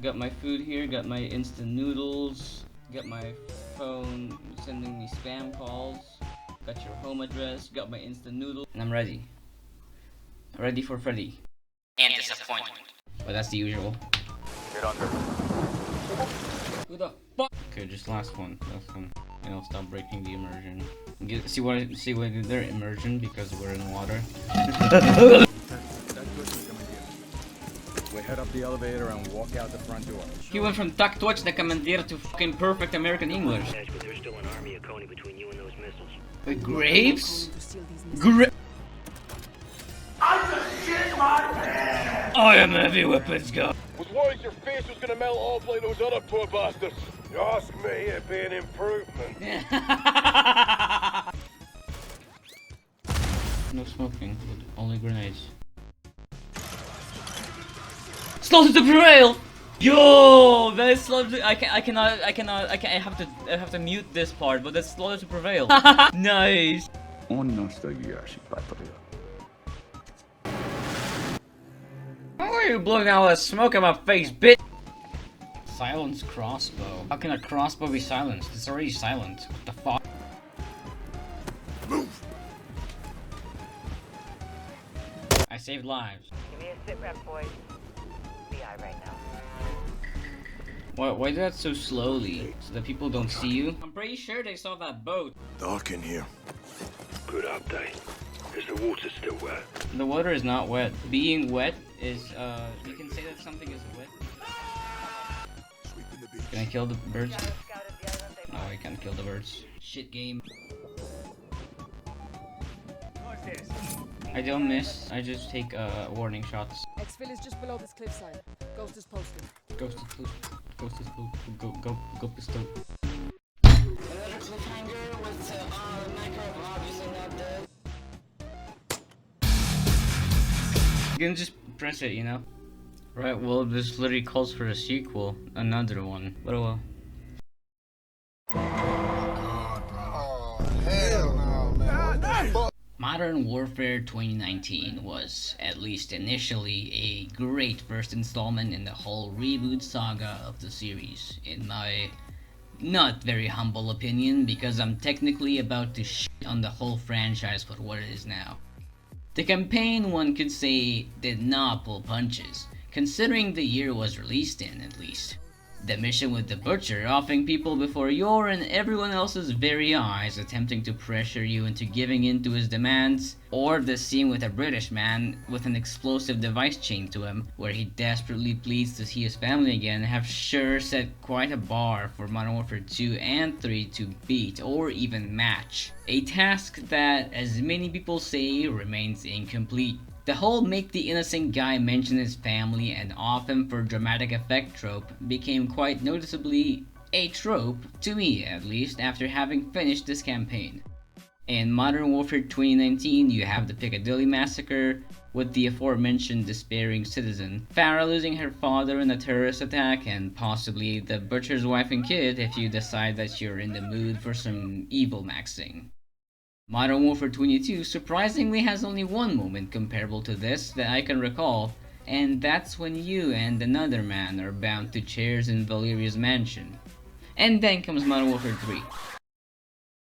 Got my food here, got my instant noodles, got my phone sending me spam calls, got your home address, got my instant noodle, and I'm ready. Ready for Freddy. And disappointment. But that's the usual. Get under. Who the fuck? Okay, just last one. And I'll stop breaking the immersion. See why they're immersion? Because we're in water. We head up the elevator and walk out the front door. He went from Tak Twitch the Commander to fucking perfect American English. But there's still an army of Coney between you and those missiles. Wait, Graves? I am a heavy weapons guy. Was worried your face was gonna melt off like those other poor bastards. You ask me, it'd be an improvement. No smoking, only grenades. Slaughter to prevail! Yo, that is slaughter. I have to mute this part, but that's slaughter to prevail. Nice. Why are you blowing out that smoke in my face, bitch? Silence crossbow. How can a crossbow be silenced? It's already silent. What the fuck? Move. I saved lives. Give me a sit rep, boys. BI right now. Why do that so slowly? So that people don't see you? I'm pretty sure they saw that boat. Dark in here. Good update. Is the water still wet? The water is not wet. Being wet is, you can say that something is wet. Can I kill the birds? No, I can't kill the birds. Shit game. I don't miss, I just take, warning shots. Exfil is just below this cliffside. Ghost is posted. Ghost is posted. Go pistol. Another cliffhanger with, Minecraft obviously not dead. You can just press it, you know? Right, well, this literally calls for a sequel. Another one. But oh well. Modern Warfare 2019 was, at least initially, a great first installment in the whole reboot saga of the series, in my not very humble opinion, because I'm technically about to shit on the whole franchise for what it is now. The campaign, one could say, did not pull punches, considering the year was released in, at least. The mission with the Butcher offing people before your and everyone else's very eyes, attempting to pressure you into giving in to his demands, or the scene with a British man with an explosive device chained to him, where he desperately pleads to see his family again, have sure set quite a bar for Modern Warfare 2 and 3 to beat or even match. A task that, as many people say, remains incomplete. The whole make the innocent guy mention his family and off him for dramatic effect trope became quite noticeably a trope, to me at least, after having finished this campaign. In Modern Warfare 2019, you have the Piccadilly Massacre, with the aforementioned despairing citizen, Farah losing her father in a terrorist attack, and possibly the Butcher's wife and kid if you decide that you're in the mood for some evil maxing. Modern Warfare 22 surprisingly has only one moment comparable to this that I can recall, and that's when you and another man are bound to chairs in Valeria's mansion. And then comes Modern Warfare 3.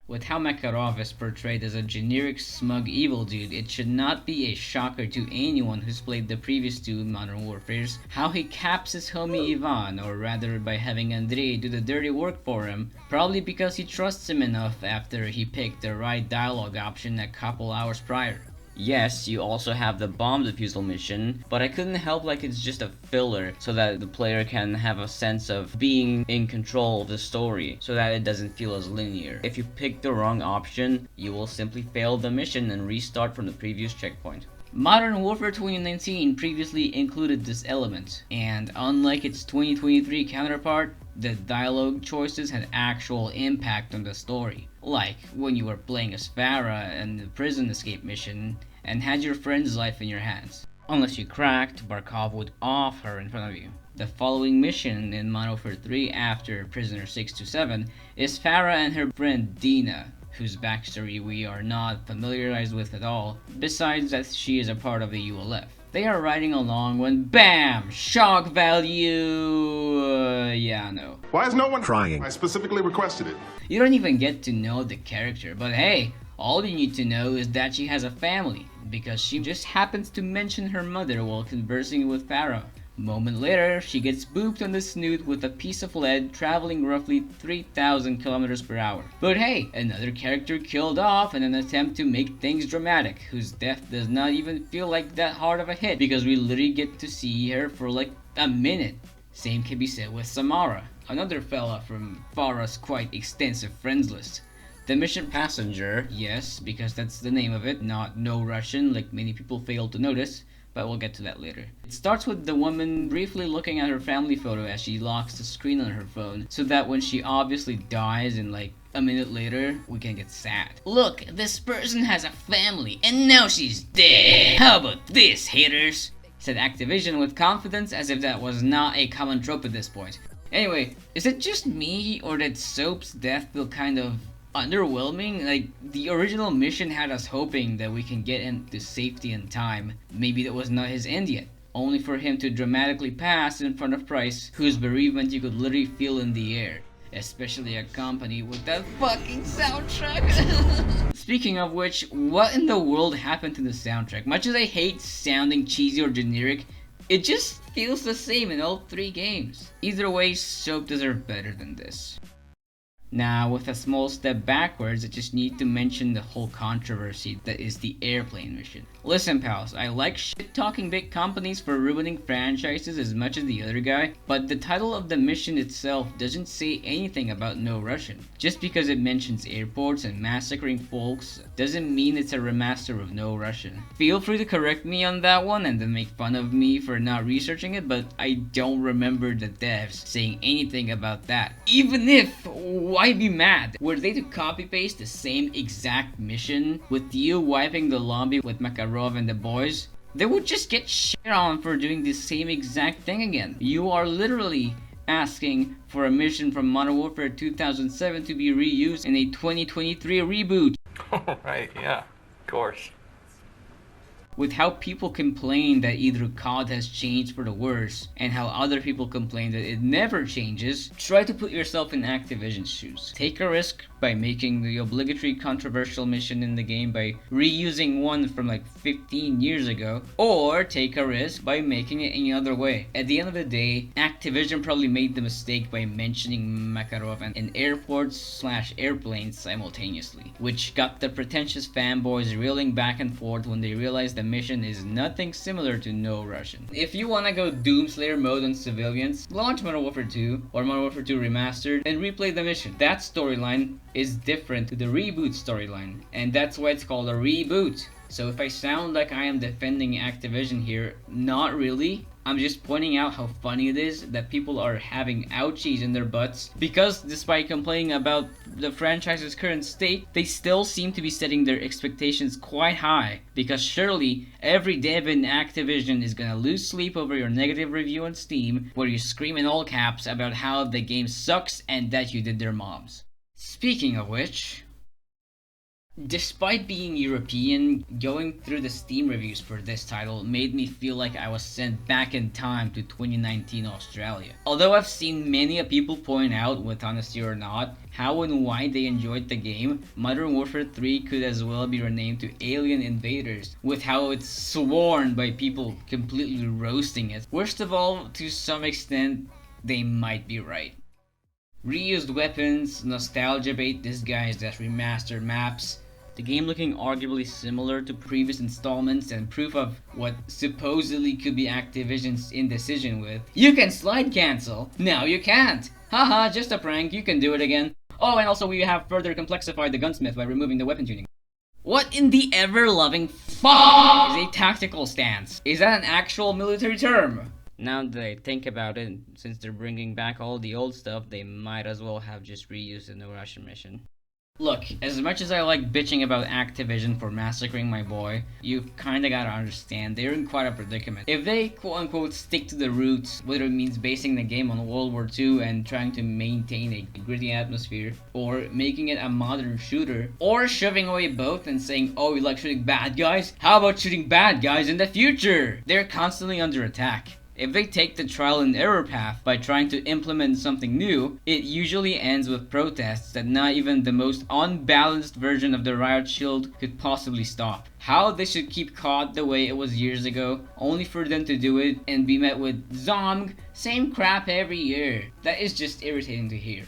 With how Makarov is portrayed as a generic smug evil dude, it should not be a shocker to anyone who's played the previous two Modern Warfares how he caps his homie Ivan, or rather by having Andrei do the dirty work for him, probably because he trusts him enough after he picked the right dialogue option a couple hours prior. Yes, you also have the bomb defusal mission, but I couldn't help like it's just a filler so that the player can have a sense of being in control of the story, so that it doesn't feel as linear. If you pick the wrong option, you will simply fail the mission and restart from the previous checkpoint. Modern Warfare 2019 previously included this element, and unlike its 2023 counterpart, the dialogue choices had actual impact on the story. Like when you were playing as Farah in the prison escape mission and had your friend's life in your hands. Unless you cracked, Barkov would off her in front of you. The following mission in Modern Warfare 3 after Prisoner 627 is Farah and her friend Dina, whose backstory we are not familiarized with at all, besides that she is a part of the ULF. They are riding along when BAM! Shock value! Yeah, no. Why is no one Crying. I specifically requested it. You don't even get to know the character, but hey, all you need to know is that she has a family, because she just happens to mention her mother while conversing with Farah. A moment later, she gets booped on the snoot with a piece of lead traveling roughly 3,000 kilometers per hour. But hey, another character killed off in an attempt to make things dramatic, whose death does not even feel like that hard of a hit because we literally get to see her for like a minute. Same can be said with Samara, another fella from Farah's quite extensive friends list. The mission passenger, yes, because that's the name of it, not No Russian like many people fail to notice, but we'll get to that later. It starts with the woman briefly looking at her family photo as she locks the screen on her phone, so that when she obviously dies and like a minute later, we can get sad. Look, this person has a family, and now she's dead! How about this, haters? Said Activision with confidence as if that was not a common trope at this point. Anyway, is it just me, or did Soap's death feel kind of underwhelming? Like, the original mission had us hoping that we can get into safety in time. Maybe that was not his end yet, only for him to dramatically pass in front of Price, whose bereavement you could literally feel in the air. Especially a company with that fucking soundtrack. Speaking of which, what in the world happened to the soundtrack? Much as I hate sounding cheesy or generic, it just feels the same in all three games. Either way, Soap deserved better than this. Now, with a small step backwards, I just need to mention the whole controversy that is the airplane mission. Listen pals, I like shit-talking big companies for ruining franchises as much as the other guy, but the title of the mission itself doesn't say anything about No Russian. Just because it mentions airports and massacring folks doesn't mean it's a remaster of No Russian. Feel free to correct me on that one and then make fun of me for not researching it, but I don't remember the devs saying anything about that. Even if, why be mad? Were they to copy paste the same exact mission with you wiping the lobby with Makarov and the boys? They would just get shit on for doing the same exact thing again. You are literally asking for a mission from Modern Warfare 2007 to be reused in a 2023 reboot. Right, yeah, of course. With how people complain that either COD has changed for the worse, and how other people complain that it never changes, try to put yourself in Activision's shoes. Take a risk by making the obligatory controversial mission in the game by reusing one from like 15 years ago, or take a risk by making it any other way. At the end of the day, Activision probably made the mistake by mentioning Makarov and airports/airplanes simultaneously, which got the pretentious fanboys reeling back and forth when they realized the mission is nothing similar to No Russian. If you wanna go Doomslayer mode on civilians, launch Modern Warfare 2 or Modern Warfare 2 Remastered and replay the mission. That storyline is different to the reboot storyline, and that's why it's called a reboot. So if I sound like I am defending Activision here, not really. I'm just pointing out how funny it is that people are having ouchies in their butts because despite complaining about the franchise's current state, they still seem to be setting their expectations quite high, because surely every dev in Activision is gonna lose sleep over your negative review on Steam where you scream in all caps about how the game sucks and that you did their moms. Speaking of which, despite being European, going through the Steam reviews for this title made me feel like I was sent back in time to 2019 Australia. Although I've seen many people point out, with honesty or not, how and why they enjoyed the game, Modern Warfare 3 could as well be renamed to Alien Invaders, with how it's sworn by people completely roasting it. Worst of all, to some extent, they might be right. Reused weapons, nostalgia bait disguised as remastered maps, the game looking arguably similar to previous installments, and proof of what supposedly could be Activision's indecision with, you can slide cancel, now you can't! Haha, just a prank, you can do it again. Oh, and also we have further complexified the gunsmith by removing the weapon tuning. What in the ever-loving fuck is a tactical stance? Is that an actual military term? Now that I think about it, since they're bringing back all the old stuff, they might as well have just reused the No Russian mission. Look, as much as I like bitching about Activision for massacring my boy, you kinda gotta understand, they're in quite a predicament. If they quote-unquote stick to the roots, whether it means basing the game on World War II and trying to maintain a gritty atmosphere, or making it a modern shooter, or shoving away both and saying, oh, you like shooting bad guys? How about shooting bad guys in the future? They're constantly under attack. If they take the trial and error path by trying to implement something new, it usually ends with protests that not even the most unbalanced version of the riot shield could possibly stop. How they should keep COD the way it was years ago, only for them to do it and be met with ZOMG, same crap every year. That is just irritating to hear.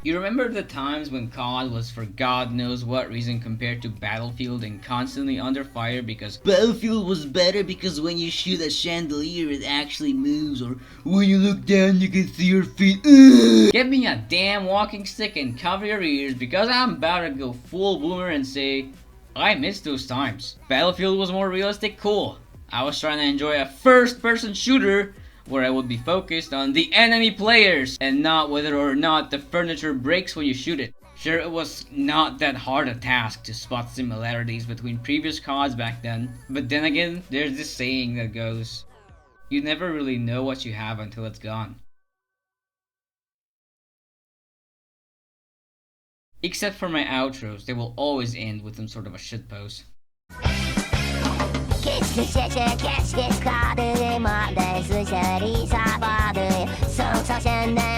You remember the times when COD was for God knows what reason compared to Battlefield and constantly under fire because Battlefield was better because when you shoot a chandelier it actually moves, or when you look down you can see your feet. Ugh. Get me a damn walking stick and cover your ears because I'm about to go full boomer and say, I miss those times. Battlefield was more realistic, cool. I was trying to enjoy a first-person shooter where I would be focused on the enemy players and not whether or not the furniture breaks when you shoot it. Sure, it was not that hard a task to spot similarities between previous CODs back then, but then again, there's this saying that goes, you never really know what you have until it's gone. Except for my outros, they will always end with some sort of a shitpost. Qu'est-ce que c'est que ce